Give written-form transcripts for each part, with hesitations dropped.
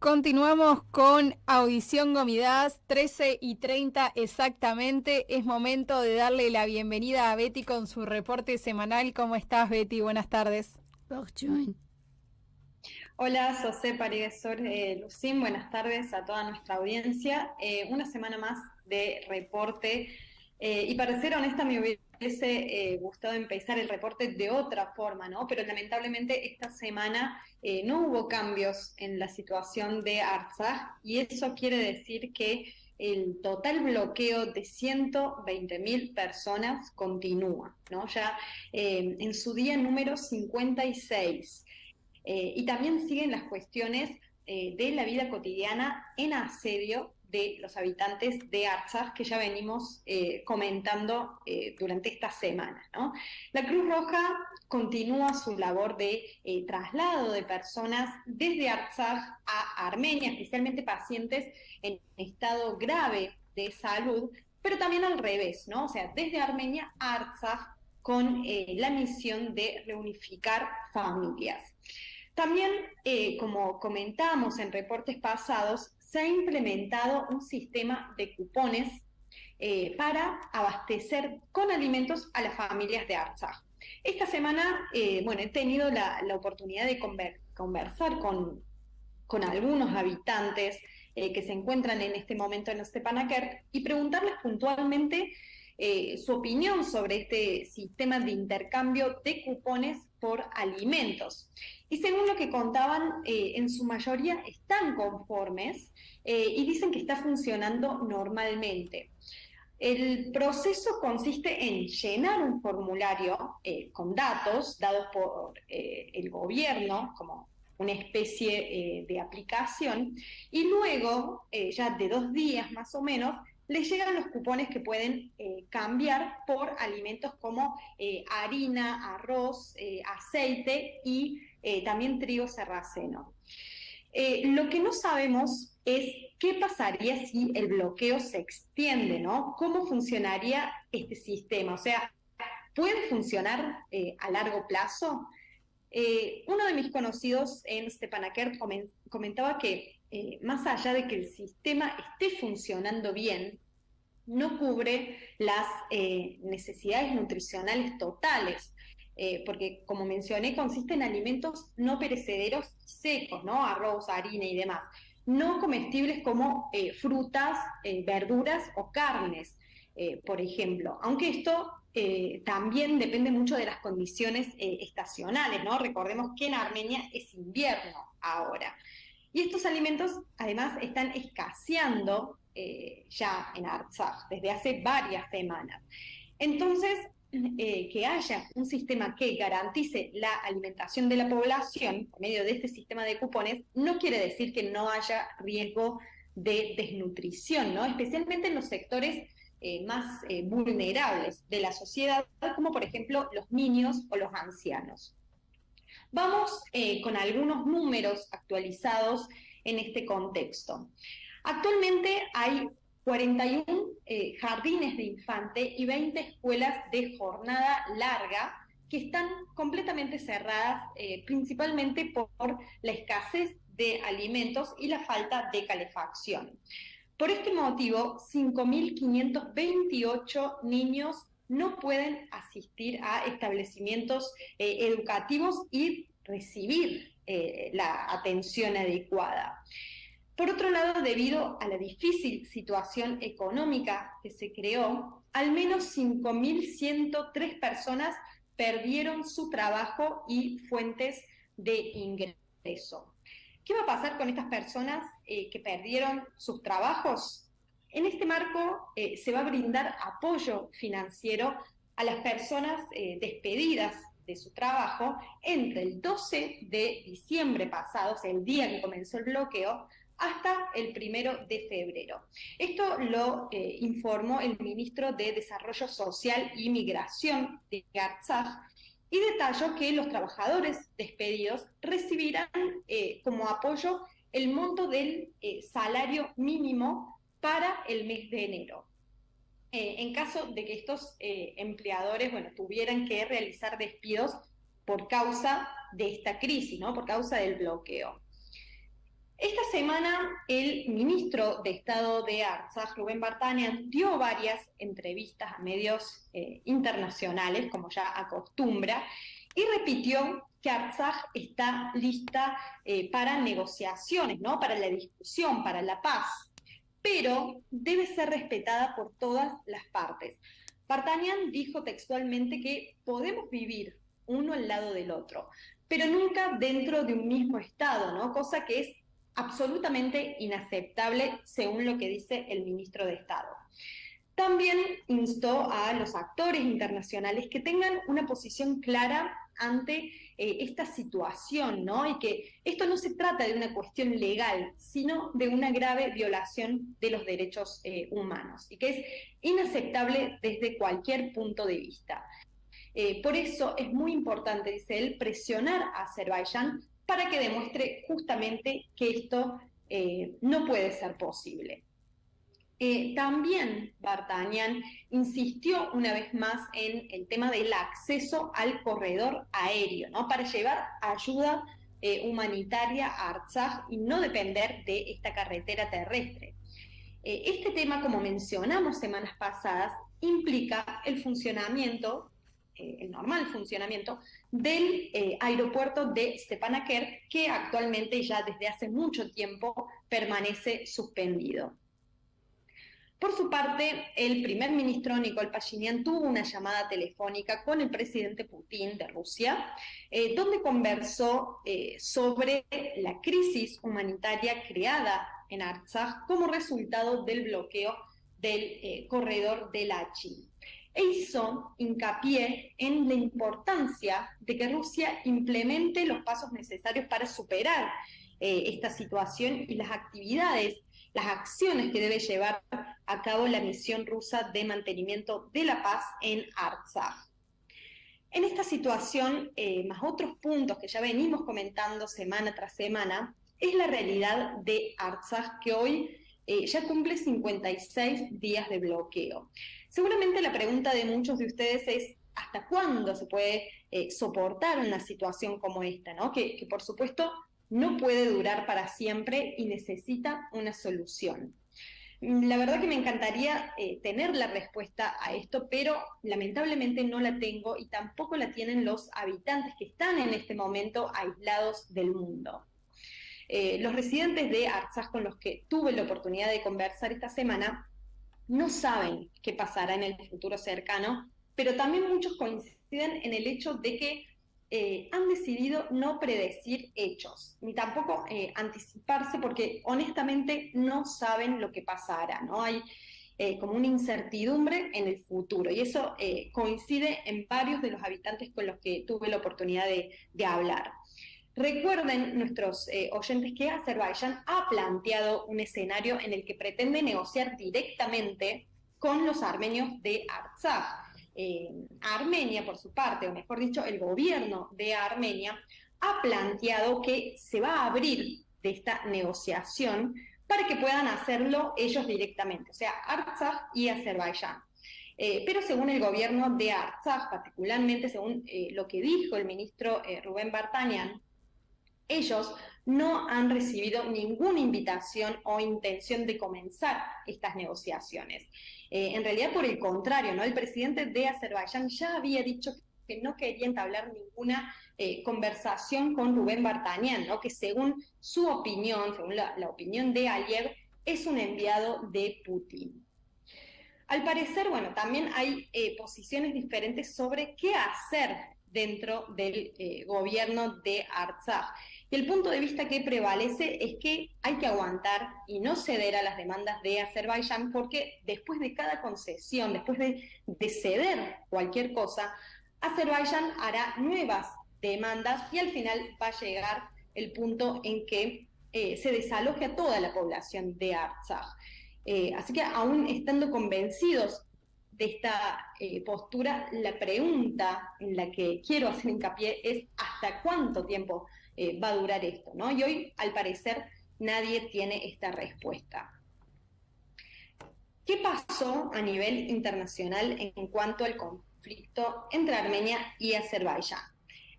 Continuamos con Audición Gomidas, 13:30 exactamente. Es momento de darle la bienvenida a Betty con su reporte semanal. ¿Cómo estás, Betty? Buenas tardes. Hola, José Paredes Lucín, buenas tardes a toda nuestra audiencia. Una semana más de reporte y para ser honesta me hubiese gustado empezar el reporte de otra forma, ¿no? Pero lamentablemente esta semana no hubo cambios en la situación de Artsaj y eso quiere decir que el total bloqueo de 120.000 personas continúa, ¿no? Ya en su día número 56. Y también siguen las cuestiones de la vida cotidiana en asedio de los habitantes de Artsaj que ya venimos comentando durante esta semana, ¿no? La Cruz Roja continúa su labor de traslado de personas desde Artsaj a Armenia, especialmente pacientes en estado grave de salud, pero también al revés, ¿no? O sea, desde Armenia a Artsaj con la misión de reunificar familias. También, como comentábamos en reportes pasados, se ha implementado un sistema de cupones para abastecer con alimentos a las familias de Artsaj. Esta semana, he tenido la oportunidad de conversar con algunos habitantes que se encuentran en este momento en Stepanakert y preguntarles puntualmente su opinión sobre este sistema de intercambio de cupones por alimentos. Y según lo que contaban, en su mayoría están conformes y dicen que está funcionando normalmente. El proceso consiste en llenar un formulario con datos dados por el gobierno, como una especie de aplicación, y luego, ya de 2 días más o menos, les llegan los cupones que pueden cambiar por alimentos como harina, arroz, aceite y también trigo sarraceno. Lo que no sabemos es qué pasaría si el bloqueo se extiende, ¿no? ¿Cómo funcionaría este sistema? O sea, ¿puede funcionar a largo plazo? Uno de mis conocidos en Stepanakert comentaba que más allá de que el sistema esté funcionando bien, no cubre las necesidades nutricionales totales, porque como mencioné, consiste en alimentos no perecederos secos, ¿no? Arroz, harina y demás, no comestibles como frutas, verduras o carnes, por ejemplo, aunque esto también depende mucho de las condiciones estacionales, ¿no? Recordemos que en Armenia es invierno ahora. Y estos alimentos además están escaseando ya en Artsaj desde hace varias semanas. Entonces, que haya un sistema que garantice la alimentación de la población por medio de este sistema de cupones no quiere decir que no haya riesgo de desnutrición, ¿no? Especialmente en los sectores más vulnerables de la sociedad, como por ejemplo los niños o los ancianos. Vamos con algunos números actualizados en este contexto. Actualmente hay 41 jardines de infante y 20 escuelas de jornada larga que están completamente cerradas, principalmente por la escasez de alimentos y la falta de calefacción. Por este motivo, 5.528 niños no pueden asistir a establecimientos educativos y recibir la atención adecuada. Por otro lado, debido a la difícil situación económica que se creó, al menos 5.103 personas perdieron su trabajo y fuentes de ingreso. ¿Qué va a pasar con estas personas que perdieron sus trabajos? En este marco se va a brindar apoyo financiero a las personas despedidas de su trabajo entre el 12 de diciembre pasado, o sea, el día que comenzó el bloqueo, hasta el 1 de febrero. Esto lo informó el ministro de Desarrollo Social y Migración de Artsaj, y detalló que los trabajadores despedidos recibirán como apoyo el monto del salario mínimo para el mes de enero. En caso de que estos empleadores, tuvieran que realizar despidos por causa de esta crisis, ¿no? Por causa del bloqueo. Esta semana el ministro de Estado de Artsaj, Rubén Vartanian, dio varias entrevistas a medios internacionales, como ya acostumbra, y repitió que Artsaj está lista para negociaciones, ¿no? Para la discusión, para la paz, pero debe ser respetada por todas las partes. Vartanian dijo textualmente que podemos vivir uno al lado del otro, pero nunca dentro de un mismo Estado, ¿no? Cosa que es absolutamente inaceptable según lo que dice el ministro de Estado. También instó a los actores internacionales que tengan una posición clara ante esta situación, ¿no? Y que esto no se trata de una cuestión legal, sino de una grave violación de los derechos humanos, y que es inaceptable desde cualquier punto de vista. Por eso es muy importante, dice él, presionar a Azerbaiyán para que demuestre justamente que esto no puede ser posible. También Vartanian insistió una vez más en el tema del acceso al corredor aéreo, ¿no? Para llevar ayuda humanitaria a Artsaj y no depender de esta carretera terrestre. Este tema, como mencionamos semanas pasadas, implica el funcionamiento, el normal funcionamiento del aeropuerto de Stepanakert, que actualmente ya desde hace mucho tiempo permanece suspendido. Por su parte, el primer ministro Nikol Pashinyan tuvo una llamada telefónica con el presidente Putin de Rusia, donde conversó sobre la crisis humanitaria creada en Artsaj como resultado del bloqueo del corredor del Lachin. E hizo hincapié en la importancia de que Rusia implemente los pasos necesarios para superar esta situación y las actividades, las acciones que debe llevar a cabo la misión rusa de mantenimiento de la paz en Artsaj. En esta situación, más otros puntos que ya venimos comentando semana tras semana, es la realidad de Artsaj, que hoy ya cumple 56 días de bloqueo. Seguramente la pregunta de muchos de ustedes es ¿hasta cuándo se puede soportar una situación como esta, ¿no? Que por supuesto no puede durar para siempre y necesita una solución. La verdad que me encantaría tener la respuesta a esto, pero lamentablemente no la tengo y tampoco la tienen los habitantes que están en este momento aislados del mundo. Los residentes de Artsaj con los que tuve la oportunidad de conversar esta semana no saben qué pasará en el futuro cercano, pero también muchos coinciden en el hecho de que han decidido no predecir hechos, ni tampoco anticiparse, porque honestamente no saben lo que pasará, ¿no? Hay como una incertidumbre en el futuro, y eso coincide en varios de los habitantes con los que tuve la oportunidad de hablar. Recuerden nuestros oyentes que Azerbaiyán ha planteado un escenario en el que pretende negociar directamente con los armenios de Artsaj. Armenia, por su parte, o mejor dicho, el gobierno de Armenia ha planteado que se va a abrir de esta negociación para que puedan hacerlo ellos directamente, o sea, Artsaj y Azerbaiyán. Pero según el gobierno de Artsaj, particularmente según lo que dijo el ministro Rubén Vartanian, ellos no han recibido ninguna invitación o intención de comenzar estas negociaciones. En realidad, por el contrario, ¿no? El presidente de Azerbaiyán ya había dicho que no quería entablar ninguna conversación con Rubén Vartanian, ¿no? Que según su opinión, según la opinión de Aliyev, es un enviado de Putin. Al parecer, bueno, también hay posiciones diferentes sobre qué hacer dentro del gobierno de Artsaj. Y el punto de vista que prevalece es que hay que aguantar y no ceder a las demandas de Azerbaiyán, porque después de cada concesión, después de ceder cualquier cosa, Azerbaiyán hará nuevas demandas y al final va a llegar el punto en que se desaloje a toda la población de Artsaj. Así que aún estando convencidos de esta postura, la pregunta en la que quiero hacer hincapié es ¿hasta cuánto tiempo va a durar esto, ¿no? Y hoy, al parecer, nadie tiene esta respuesta. ¿Qué pasó a nivel internacional en cuanto al conflicto entre Armenia y Azerbaiyán?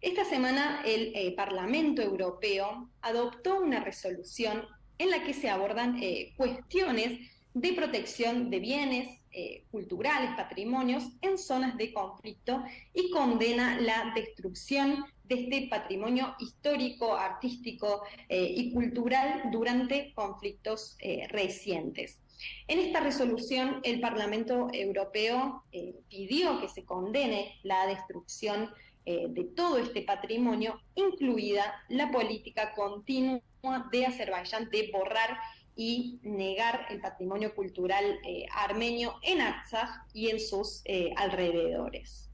Esta semana el Parlamento Europeo adoptó una resolución en la que se abordan cuestiones de protección de bienes culturales, patrimonios en zonas de conflicto y condena la destrucción de este patrimonio histórico, artístico y cultural durante conflictos recientes. En esta resolución, el Parlamento Europeo pidió que se condene la destrucción de todo este patrimonio, incluida la política continua de Azerbaiyán de borrar y negar el patrimonio cultural armenio en Artsaj y en sus alrededores.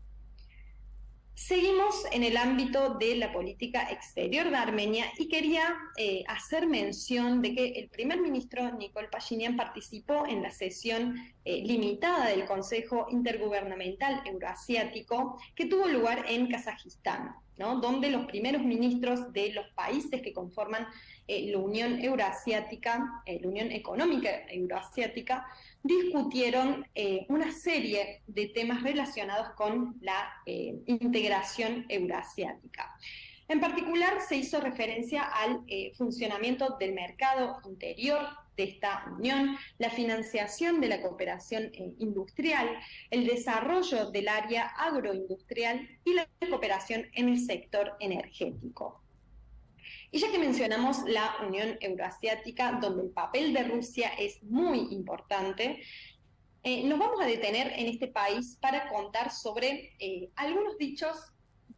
Seguimos en el ámbito de la política exterior de Armenia y quería hacer mención de que el primer ministro Nikol Pashinyan participó en la sesión limitada del Consejo Intergubernamental Euroasiático que tuvo lugar en Kazajistán, ¿no? Donde los primeros ministros de los países que conforman la Unión Euroasiática, la Unión Económica Euroasiática, discutieron una serie de temas relacionados con la integración euroasiática. En particular, se hizo referencia al funcionamiento del mercado interior de esta unión, la financiación de la cooperación industrial, el desarrollo del área agroindustrial y la cooperación en el sector energético. Y ya que mencionamos la Unión Euroasiática, donde el papel de Rusia es muy importante, nos vamos a detener en este país para contar sobre algunos dichos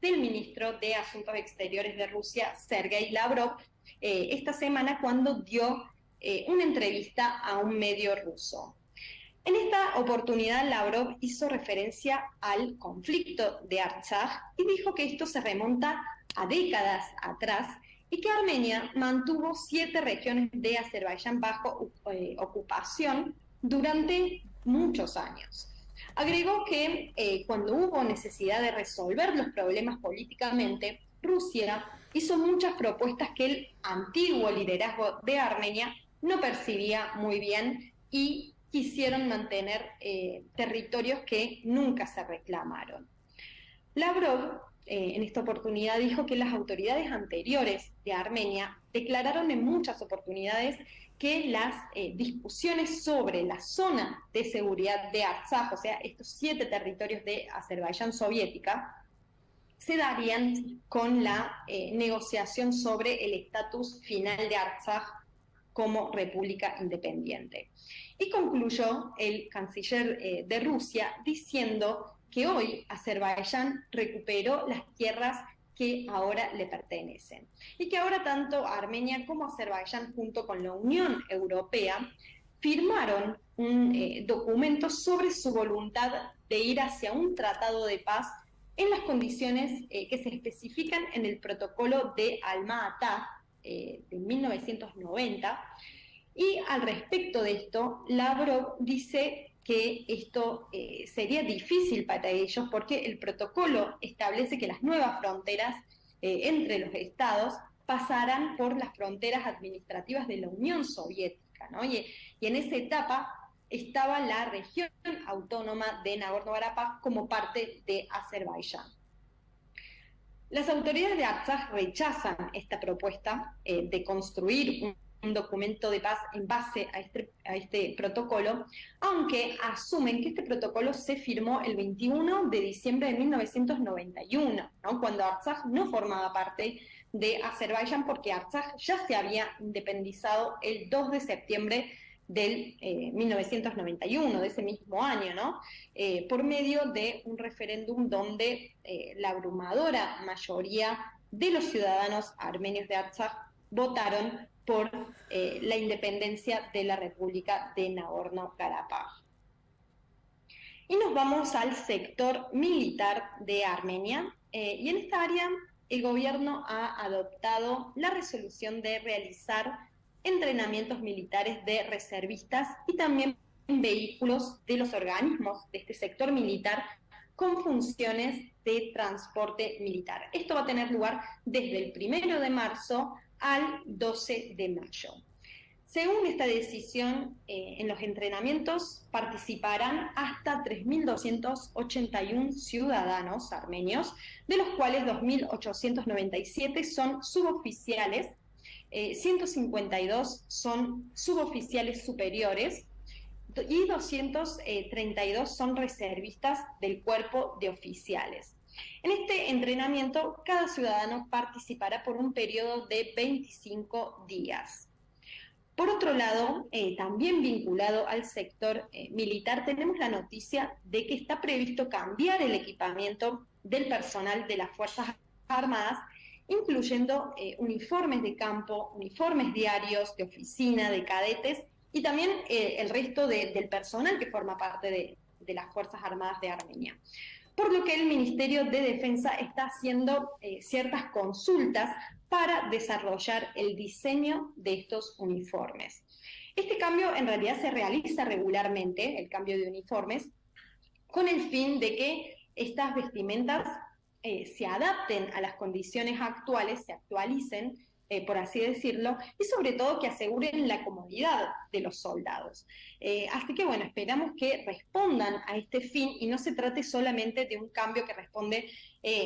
del ministro de Asuntos Exteriores de Rusia, Sergei Lavrov, esta semana cuando dio una entrevista a un medio ruso. En esta oportunidad, Lavrov hizo referencia al conflicto de Artsaj y dijo que esto se remonta a décadas atrás y que Armenia mantuvo 7 regiones de Azerbaiyán bajo ocupación durante muchos años. Agregó que cuando hubo necesidad de resolver los problemas políticamente, Rusia hizo muchas propuestas que el antiguo liderazgo de Armenia no percibía muy bien y quisieron mantener territorios que nunca se reclamaron. Lavrov en esta oportunidad dijo que las autoridades anteriores de Armenia declararon en muchas oportunidades que las discusiones sobre la zona de seguridad de Artsaj, o sea, estos 7 territorios de Azerbaiyán soviética, se darían con la negociación sobre el estatus final de Artsaj como república independiente. Y concluyó el canciller de Rusia diciendo que hoy Azerbaiyán recuperó las tierras que ahora le pertenecen y que ahora tanto Armenia como Azerbaiyán junto con la Unión Europea firmaron un documento sobre su voluntad de ir hacia un tratado de paz en las condiciones que se especifican en el protocolo de Alma-Ata de 1990. Y al respecto de esto, Lavrov dice que esto sería difícil para ellos porque el protocolo establece que las nuevas fronteras entre los estados pasarán por las fronteras administrativas de la Unión Soviética, ¿no? Y en esa etapa estaba la región autónoma de Nagorno-Karabaj como parte de Azerbaiyán. Las autoridades de Artsaj rechazan esta propuesta de construir un documento de paz en base a este protocolo, aunque asumen que este protocolo se firmó el 21 de diciembre de 1991, ¿no? Cuando Artsaj no formaba parte de Azerbaiyán, porque Artsaj ya se había independizado el 2 de septiembre del 1991, de ese mismo año, ¿no? Por medio de un referéndum donde la abrumadora mayoría de los ciudadanos armenios de Artsaj votaron por la independencia de la República de Nagorno-Karabaj. Y nos vamos al sector militar de Armenia, y en esta área el gobierno ha adoptado la resolución de realizar entrenamientos militares de reservistas y también vehículos de los organismos de este sector militar con funciones de transporte militar. Esto va a tener lugar desde el 1 de marzo al 12 de mayo. Según esta decisión, en los entrenamientos participarán hasta 3.281 ciudadanos armenios, de los cuales 2.897 son suboficiales 152 son suboficiales superiores y 232 son reservistas del cuerpo de oficiales. En este entrenamiento, cada ciudadano participará por un periodo de 25 días. Por otro lado, también vinculado al sector militar, tenemos la noticia de que está previsto cambiar el equipamiento del personal de las Fuerzas Armadas, incluyendo uniformes de campo, uniformes diarios, de oficina, de cadetes, y también el resto del personal que forma parte de las Fuerzas Armadas de Armenia. Por lo que el Ministerio de Defensa está haciendo ciertas consultas para desarrollar el diseño de estos uniformes. Este cambio en realidad se realiza regularmente, el cambio de uniformes, con el fin de que estas vestimentas se adapten a las condiciones actuales, se actualicen, por así decirlo, y sobre todo que aseguren la comodidad de los soldados. Así que bueno, esperamos que respondan a este fin y no se trate solamente de un cambio que responde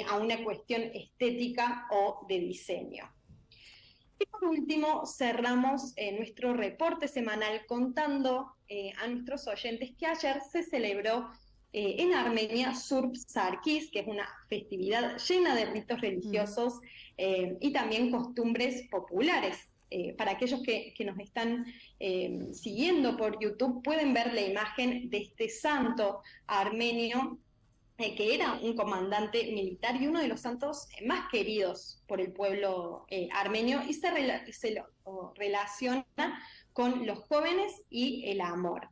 a una cuestión estética o de diseño. Y por último, cerramos nuestro reporte semanal contando a nuestros oyentes que ayer se celebró en Armenia Surp Sarkis, que es una festividad llena de ritos religiosos y también costumbres populares. Para aquellos que nos están siguiendo por YouTube, pueden ver la imagen de este santo armenio, que era un comandante militar y uno de los santos más queridos por el pueblo armenio, y se lo relaciona con los jóvenes y el amor.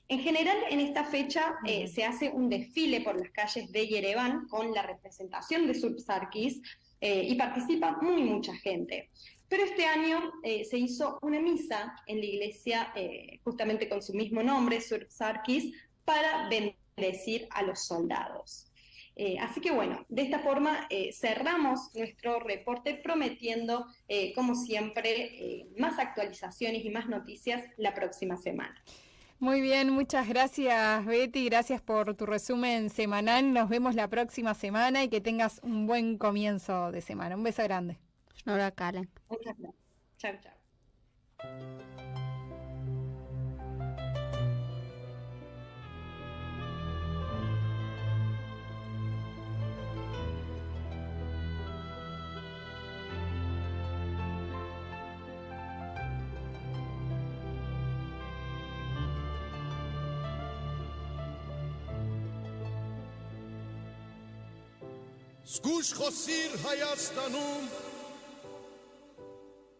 En general, en esta fecha se hace un desfile por las calles de Yerevan con la representación de Surp Sarkis y participa mucha gente. Pero este año se hizo una misa en la iglesia justamente con su mismo nombre, Surp Sarkis, para bendecir a los soldados. Así que bueno, de esta forma cerramos nuestro reporte prometiendo, como siempre, más actualizaciones y más noticias la próxima semana. Muy bien, muchas gracias Betty, gracias por tu resumen semanal. Nos vemos la próxima semana y que tengas un buen comienzo de semana. Un beso grande. Muchas gracias. Chao, chao. Զգուշ խոսիր Հայաստանում